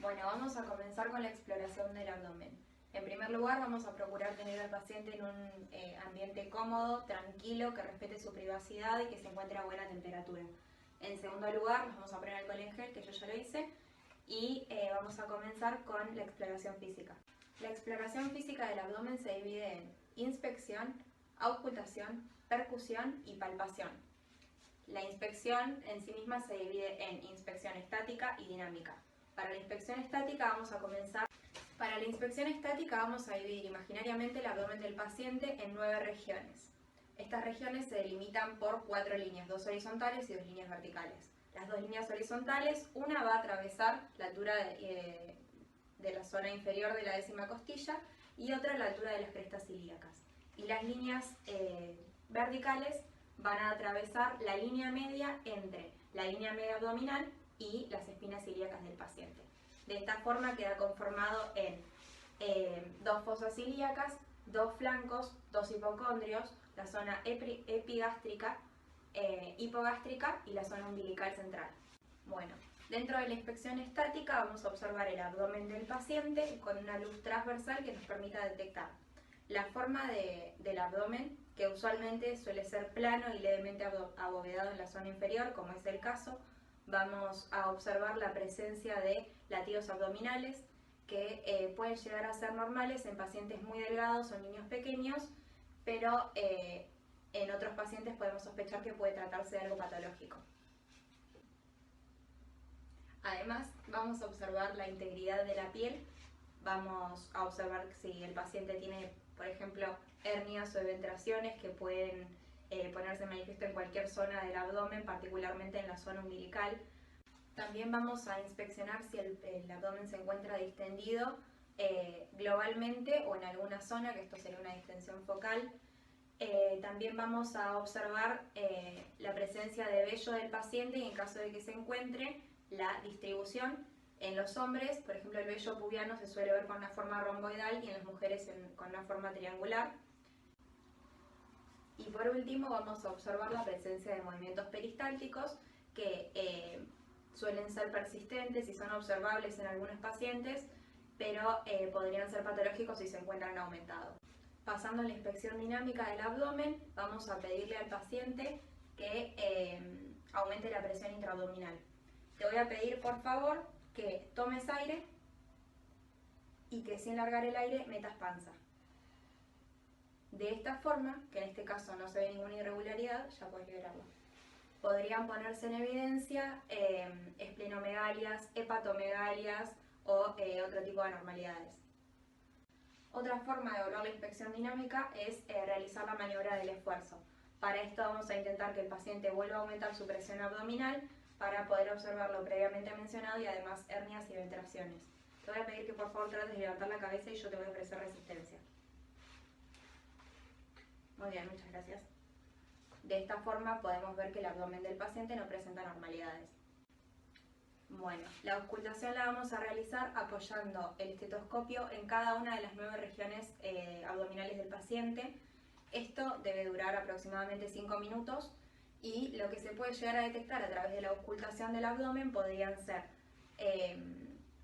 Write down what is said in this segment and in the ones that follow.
Bueno, vamos a comenzar con la exploración del abdomen. En primer lugar, vamos a procurar tener al paciente en un ambiente cómodo, tranquilo, que respete su privacidad y que se encuentre a buena temperatura. En segundo lugar, nos vamos a poner alcohol en gel, que yo ya lo hice, y vamos a comenzar con la exploración física. La exploración física del abdomen se divide en inspección, auscultación, percusión y palpación. La inspección en sí misma se divide en inspección estática y dinámica. Para la inspección estática vamos a dividir imaginariamente el abdomen del paciente en 9 regiones. Estas regiones se delimitan por 4 líneas, 2 horizontales y 2 líneas verticales. Las 2 líneas horizontales, una va a atravesar la altura de la zona inferior de la décima costilla y otra la altura de las crestas ilíacas. Y las líneas verticales van a atravesar la línea media entre la línea media abdominal y las espinas ilíacas del paciente. De esta forma queda conformado en 2 fosas ilíacas, 2 flancos, 2 hipocondrios, la zona epigástrica, hipogástrica y la zona umbilical central. Bueno, dentro de la inspección estática vamos a observar el abdomen del paciente con una luz transversal que nos permita detectar la forma del abdomen, que usualmente suele ser plano y levemente abovedado en la zona inferior, como es el caso. Vamos a observar la presencia de latidos abdominales que pueden llegar a ser normales en pacientes muy delgados o niños pequeños, pero en otros pacientes podemos sospechar que puede tratarse de algo patológico. Además, vamos a observar la integridad de la piel, vamos a observar si el paciente tiene, por ejemplo, hernias o eventraciones que pueden ponerse manifiesto en cualquier zona del abdomen, particularmente en la zona umbilical. También vamos a inspeccionar si el abdomen se encuentra distendido globalmente o en alguna zona, que esto sería una distensión focal. También vamos a observar la presencia de vello del paciente y en caso de que se encuentre, la distribución. En los hombres, por ejemplo, el vello pubiano se suele ver con una forma romboidal y en las mujeres con una forma triangular. Y por último vamos a observar la presencia de movimientos peristálticos que suelen ser persistentes y son observables en algunos pacientes, pero podrían ser patológicos si se encuentran aumentados. Pasando a la inspección dinámica del abdomen, vamos a pedirle al paciente que aumente la presión intraabdominal. Te voy a pedir, por favor, que tomes aire y que sin largar el aire metas panza. De esta forma, que en este caso no se ve ninguna irregularidad, ya puedes liberarlo. Podrían ponerse en evidencia esplinomegalias, hepatomegalias o otro tipo de anormalidades. Otra forma de evaluar la inspección dinámica es realizar la maniobra del esfuerzo. Para esto vamos a intentar que el paciente vuelva a aumentar su presión abdominal para poder observar lo previamente mencionado y además hernias y eventraciones. Te voy a pedir que por favor trates de levantar la cabeza y yo te voy a ofrecer resistencia. Muy bien, muchas gracias. De esta forma podemos ver que el abdomen del paciente no presenta anormalidades. Bueno, la auscultación la vamos a realizar apoyando el estetoscopio en cada una de las 9 regiones abdominales del paciente. Esto debe durar aproximadamente 5 minutos y lo que se puede llegar a detectar a través de la auscultación del abdomen podrían ser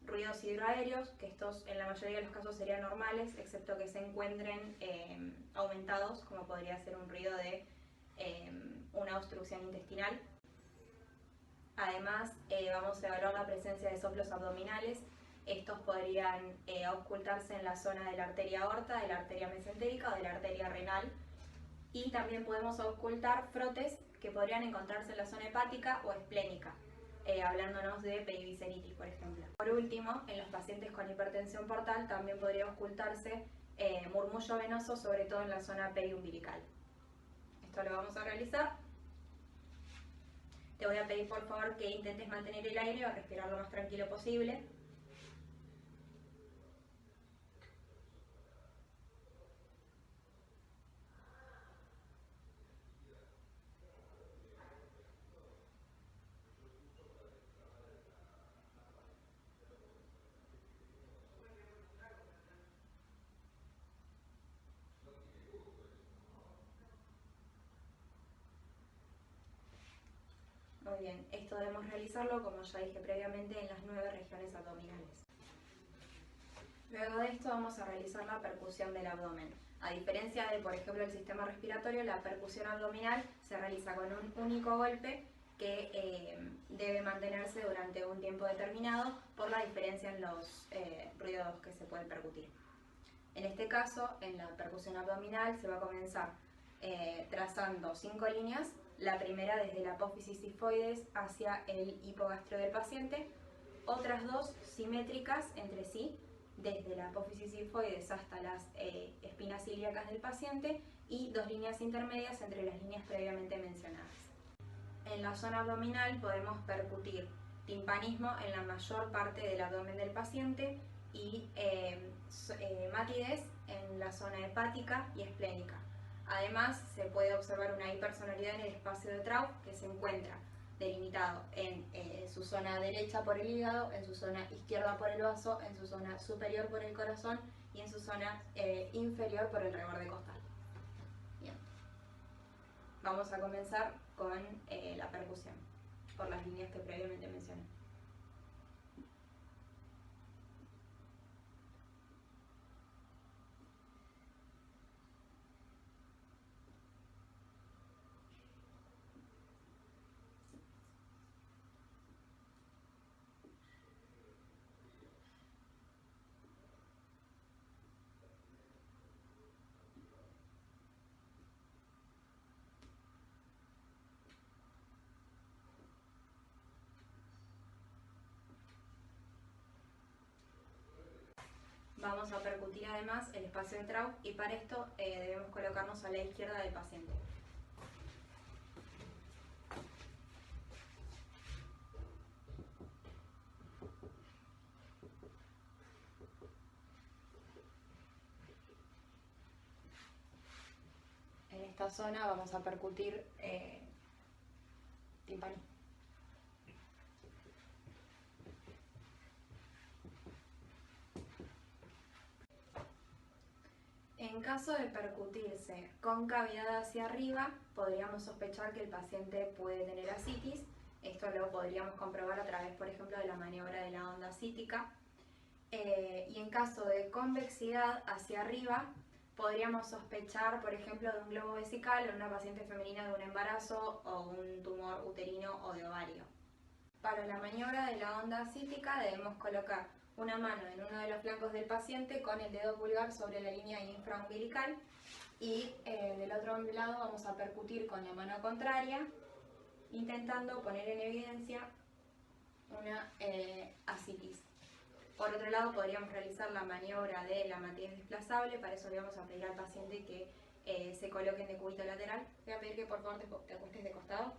ruidos hidroaéreos, que estos en la mayoría de los casos serían normales, excepto que se encuentren aumentados, como podría ser un ruido de una obstrucción intestinal. Además, vamos a evaluar la presencia de soplos abdominales. Estos podrían auscultarse en la zona de la arteria aorta, de la arteria mesentérica o de la arteria renal. Y también podemos auscultar frotes que podrían encontrarse en la zona hepática o esplénica, hablándonos de peribiceritis, por ejemplo. Por último, en los pacientes con hipertensión portal también podría auscultarse murmullo venoso, sobre todo en la zona periumbilical. Esto lo vamos a realizar. Te voy a pedir por favor que intentes mantener el aire o respirar lo más tranquilo posible. Muy bien, esto debemos realizarlo, como ya dije previamente, en las 9 regiones abdominales. Luego de esto vamos a realizar la percusión del abdomen. A diferencia de, por ejemplo, el sistema respiratorio, la percusión abdominal se realiza con un único golpe que debe mantenerse durante un tiempo determinado por la diferencia en los ruidos que se pueden percutir. En este caso, en la percusión abdominal se va a comenzar trazando 5 líneas, la primera desde la apófisis sifoides hacia el hipogastrio del paciente, otras 2 simétricas entre sí, desde la apófisis sifoides hasta las espinas ilíacas del paciente, y 2 líneas intermedias entre las líneas previamente mencionadas. En la zona abdominal podemos percutir timpanismo en la mayor parte del abdomen del paciente y matidez en la zona hepática y esplénica. Además, se puede observar una hipersonoridad en el espacio de Traub, que se encuentra delimitado en su zona derecha por el hígado, en su zona izquierda por el vaso, en su zona superior por el corazón y en su zona inferior por el reborde costal. Bien. Vamos a comenzar con la percusión, por las líneas que previamente mencioné. Vamos a percutir además el espacio de Traub y para esto debemos colocarnos a la izquierda del paciente. En esta zona vamos a percutir timpanismo. En caso de percutirse con cavidad hacia arriba, podríamos sospechar que el paciente puede tener ascitis. Esto lo podríamos comprobar a través, por ejemplo, de la maniobra de la onda ascítica. Y en caso de convexidad hacia arriba, podríamos sospechar, por ejemplo, de un globo vesical en una paciente femenina de un embarazo o un tumor uterino o de ovario. Para la maniobra de la onda ascítica debemos colocar una mano en uno de los flancos del paciente con el dedo pulgar sobre la línea infraumbilical y del otro lado vamos a percutir con la mano contraria, intentando poner en evidencia una ascitis. Por otro lado, podríamos realizar la maniobra de la matidez desplazable. Para eso le vamos a pedir al paciente que se coloque en decúbito lateral. Voy a pedir que por favor te acuestes de costado.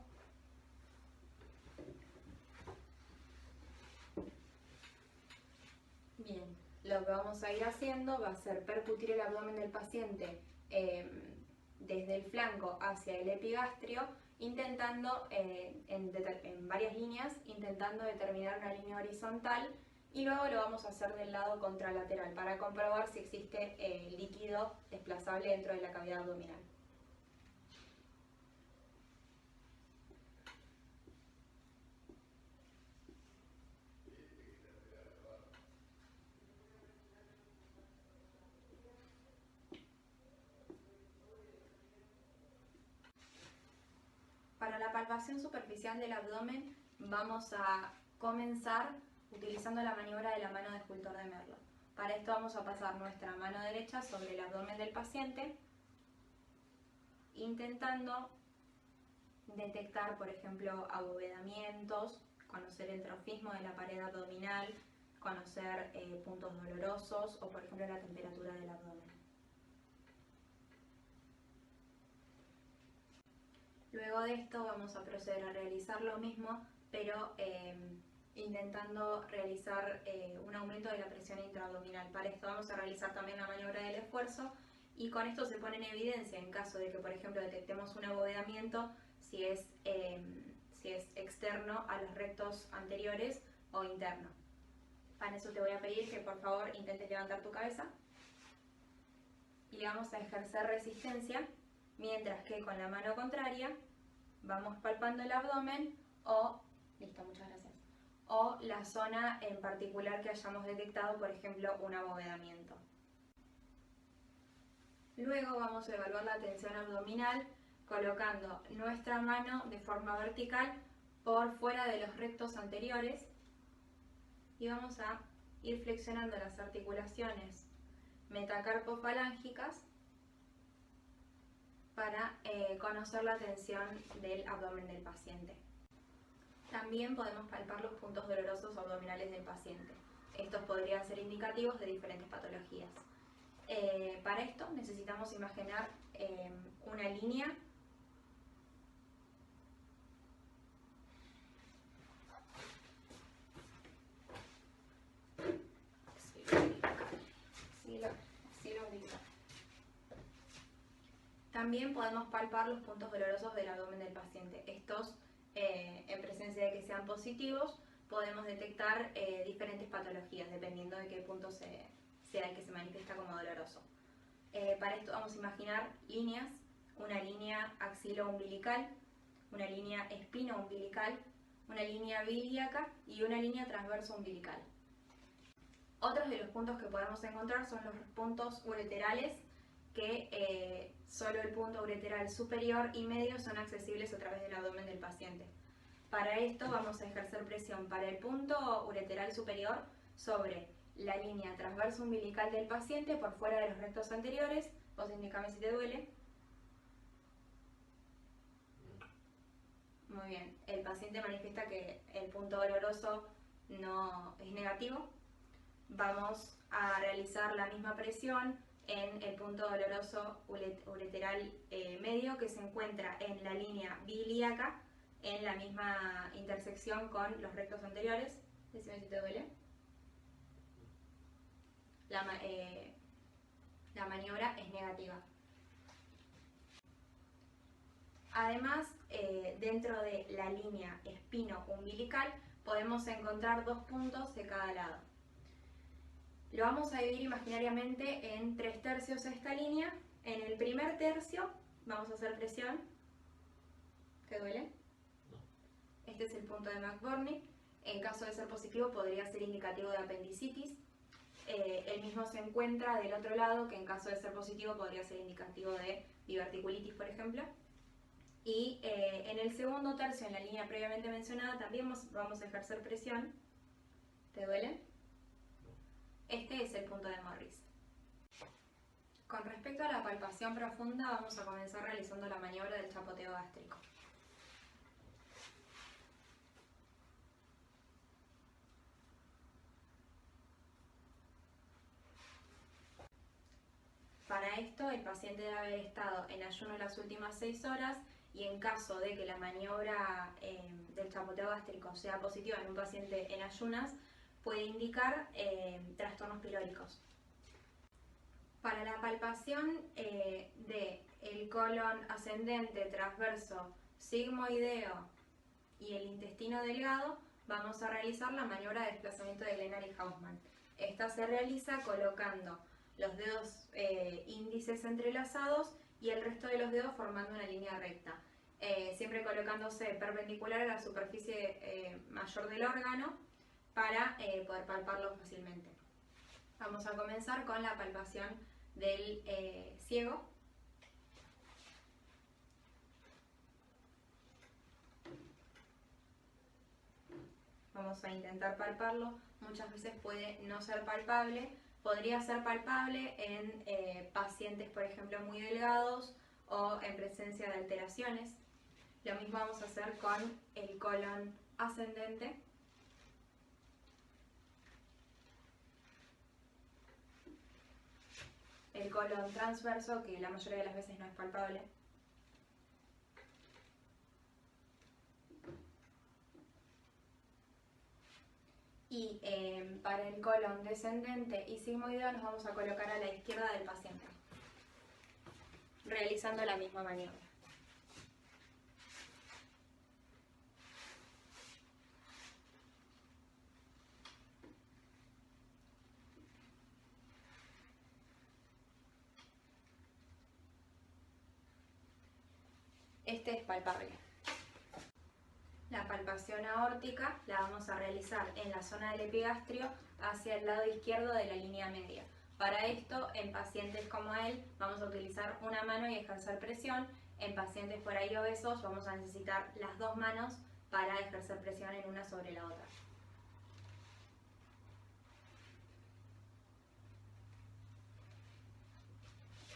Bien, lo que vamos a ir haciendo va a ser percutir el abdomen del paciente desde el flanco hacia el epigastrio, intentando en varias líneas, intentando determinar una línea horizontal, y luego lo vamos a hacer del lado contralateral para comprobar si existe líquido desplazable dentro de la cavidad abdominal. Para la palpación superficial del abdomen vamos a comenzar utilizando la maniobra de la mano de escultor de Merlo. Para esto vamos a pasar nuestra mano derecha sobre el abdomen del paciente, intentando detectar, por ejemplo, abovedamientos, conocer el trofismo de la pared abdominal, conocer puntos dolorosos o, por ejemplo, la temperatura del abdomen. Luego de esto vamos a proceder a realizar lo mismo, pero intentando realizar un aumento de la presión intraabdominal. Para esto vamos a realizar también la maniobra del esfuerzo y con esto se pone en evidencia en caso de que, por ejemplo, detectemos un abovedamiento, si es externo a los rectos anteriores o interno. Para eso te voy a pedir que por favor intentes levantar tu cabeza y vamos a ejercer resistencia, mientras que con la mano contraria vamos palpando el abdomen, o, listo, muchas gracias, o la zona en particular que hayamos detectado, por ejemplo, un abovedamiento. Luego vamos a evaluar la tensión abdominal colocando nuestra mano de forma vertical por fuera de los rectos anteriores y vamos a ir flexionando las articulaciones metacarpofalángicas para conocer la tensión del abdomen del paciente. También podemos palpar los puntos dolorosos abdominales del paciente. Estos podrían ser indicativos de diferentes patologías. Para esto necesitamos imaginar una línea También podemos palpar los puntos dolorosos del abdomen del paciente. Estos, en presencia de que sean positivos, podemos detectar diferentes patologías, dependiendo de qué punto sea el que se manifiesta como doloroso. Para esto vamos a imaginar líneas, una línea axilo-umbilical, una línea espino-umbilical, una línea ilíaca y una línea transverso-umbilical. Otros de los puntos que podemos encontrar son los puntos ureterales, que solo el punto ureteral superior y medio son accesibles a través del abdomen del paciente. Para esto vamos a ejercer presión para el punto ureteral superior sobre la línea transverso umbilical del paciente por fuera de los rectos anteriores. Vos indicame si te duele. Muy bien, el paciente manifiesta que el punto doloroso no es negativo. Vamos a realizar la misma presión en el punto doloroso ureteral medio, que se encuentra en la línea bilíaca, en la misma intersección con los rectos anteriores. Decime si te duele. La maniobra es negativa. Además, dentro de la línea espino-umbilical podemos encontrar dos puntos de cada lado. Lo vamos a dividir imaginariamente en 3/3 esta línea. En el primer tercio vamos a hacer presión. ¿Te duele? No. Este es el punto de McBurney. En caso de ser positivo podría ser indicativo de apendicitis. El mismo se encuentra del otro lado, que en caso de ser positivo podría ser indicativo de diverticulitis, por ejemplo. Y en el segundo tercio, en la línea previamente mencionada, también vamos a ejercer presión. ¿Te duele? Este es el punto de Morris. Con respecto a la palpación profunda, vamos a comenzar realizando la maniobra del chapoteo gástrico. Para esto, el paciente debe haber estado en ayuno las últimas 6 horas y en caso de que la maniobra del chapoteo gástrico sea positiva en un paciente en ayunas, puede indicar trastornos pilóricos. Para la palpación del colon ascendente, transverso, sigmoideo y el intestino delgado, vamos a realizar la maniobra de desplazamiento de Glennar y Hausmann. Esta se realiza colocando los dedos índices entrelazados y el resto de los dedos formando una línea recta, siempre colocándose perpendicular a la superficie mayor del órgano para poder palparlo fácilmente. Vamos a comenzar con la palpación del ciego. Vamos a intentar palparlo. Muchas veces puede no ser palpable. Podría ser palpable en pacientes, por ejemplo, muy delgados o en presencia de alteraciones. Lo mismo vamos a hacer con el colon ascendente. El colon transverso, que la mayoría de las veces no es palpable. Y para el colon descendente y sigmoideo nos vamos a colocar a la izquierda del paciente, realizando la misma maniobra. Este es palpable. La palpación aórtica la vamos a realizar en la zona del epigastrio hacia el lado izquierdo de la línea media. Para esto, en pacientes como él, vamos a utilizar una mano y ejercer presión. En pacientes por ahí obesos, vamos a necesitar las dos manos para ejercer presión en una sobre la otra.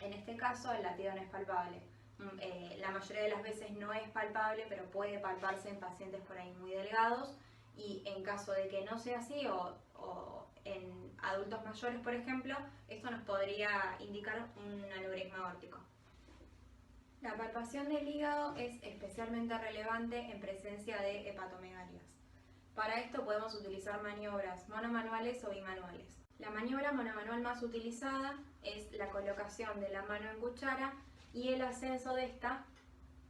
En este caso, el latido no es palpable. La mayoría de las veces no es palpable, pero puede palparse en pacientes por ahí muy delgados, y en caso de que no sea así o en adultos mayores, por ejemplo, esto nos podría indicar un aneurisma aórtico. La palpación del hígado es especialmente relevante en presencia de hepatomegalias. Para esto podemos utilizar maniobras monomanuales o bimanuales. La maniobra monomanual más utilizada es la colocación de la mano en cuchara y el ascenso de esta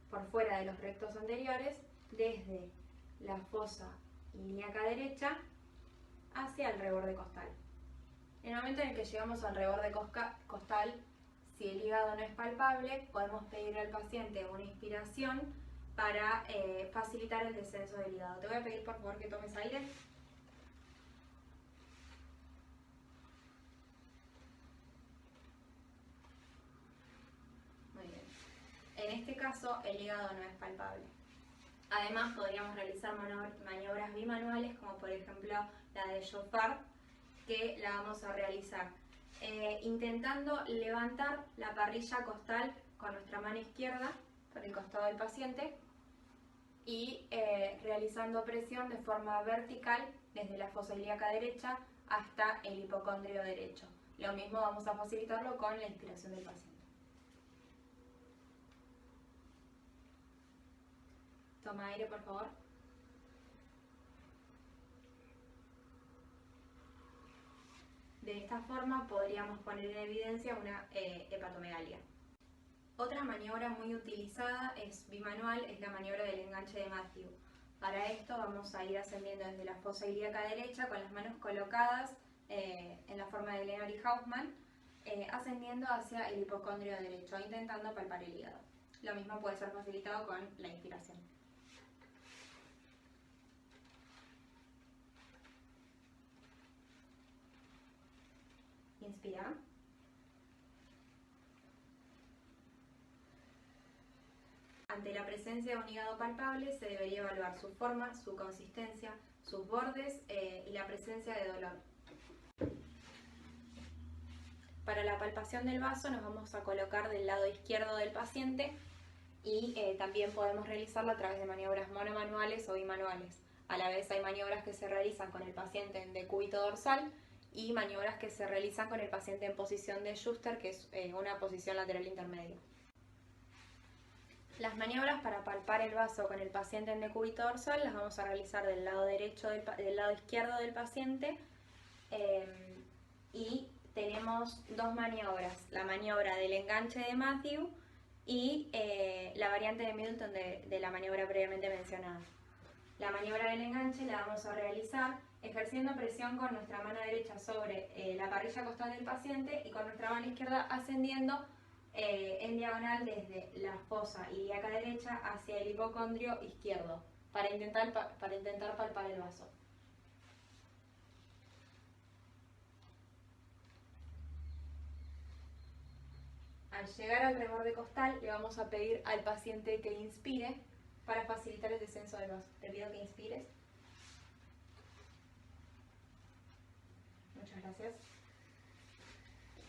por fuera de los rectos anteriores desde la fosa ilíaca derecha hacia el reborde costal. En el momento en el que llegamos al reborde costal, si el hígado no es palpable, podemos pedir al paciente una inspiración para facilitar el descenso del hígado. Te voy a pedir por favor que tomes aire. Muy bien. En este caso, el hígado no es palpable. Además, podríamos realizar maniobras bimanuales, como por ejemplo la de Joffard, que la vamos a realizar intentando levantar la parrilla costal con nuestra mano izquierda por el costado del paciente y realizando presión de forma vertical desde la fosa ilíaca derecha hasta el hipocondrio derecho. Lo mismo vamos a facilitarlo con la inspiración del paciente. Toma aire, por favor. De esta forma podríamos poner en evidencia una hepatomegalia. Otra maniobra muy utilizada es bimanual, es la maniobra del enganche de Matthew. Para esto vamos a ir ascendiendo desde la fosa ilíaca derecha con las manos colocadas en la forma de Lenor y Hausmann, ascendiendo hacia el hipocondrio derecho, intentando palpar el hígado. Lo mismo puede ser facilitado con la inspiración. Inspira. Ante la presencia de un hígado palpable se debería evaluar su forma, su consistencia, sus bordes y la presencia de dolor. Para la palpación del vaso nos vamos a colocar del lado izquierdo del paciente y también podemos realizarlo a través de maniobras monomanuales o bimanuales. A la vez hay maniobras que se realizan con el paciente en decúbito dorsal y maniobras que se realizan con el paciente en posición de Schuster, que es una posición lateral intermedia. Las maniobras para palpar el vaso con el paciente en decúbito dorsal las vamos a realizar del lado izquierdo del paciente y tenemos dos maniobras, la maniobra del enganche de Matthew y la variante de Middleton de la maniobra previamente mencionada. La maniobra del enganche la vamos a realizar ejerciendo presión con nuestra mano derecha sobre la parrilla costal del paciente y con nuestra mano izquierda ascendiendo en diagonal desde la fosa ilíaca derecha hacia el hipocondrio izquierdo para intentar palpar el vaso. Al llegar al reborde costal le vamos a pedir al paciente que inspire para facilitar el descenso del vaso. Te pido que inspires. Muchas gracias.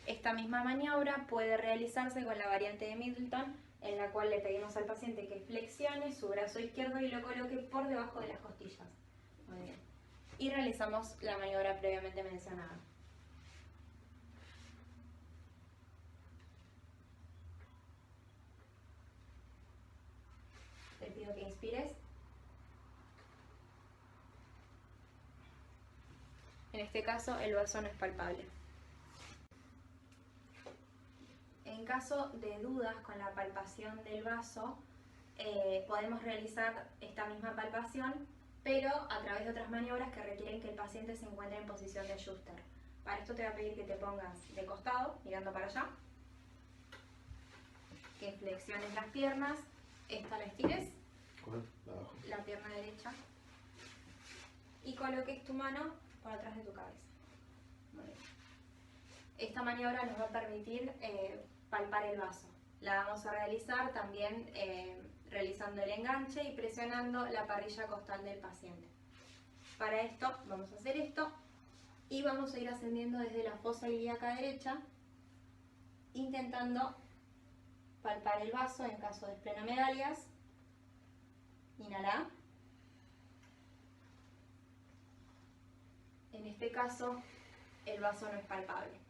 Esta misma maniobra puede realizarse con la variante de Middleton, en la cual le pedimos al paciente que flexione su brazo izquierdo y lo coloque por debajo de las costillas. Muy bien. Y realizamos la maniobra previamente mencionada. Te pido que inspires. En este caso, el vaso no es palpable. En caso de dudas con la palpación del vaso, podemos realizar esta misma palpación, pero a través de otras maniobras que requieren que el paciente se encuentre en posición de Schuster. Para esto te voy a pedir que te pongas de costado, mirando para allá, que flexiones las piernas, esta la estires ¿Cuál? La abajo. la pierna derecha, y coloques tu mano por atrás de tu cabeza. Muy bien. Esta maniobra nos va a permitir palpar el vaso. La vamos a realizar también realizando el enganche y presionando la parrilla costal del paciente. Para esto vamos a hacer esto y vamos a ir ascendiendo desde la fosa ilíaca derecha, intentando palpar el vaso en caso de esplenometalias. Inhala. En este caso, el vaso no es palpable.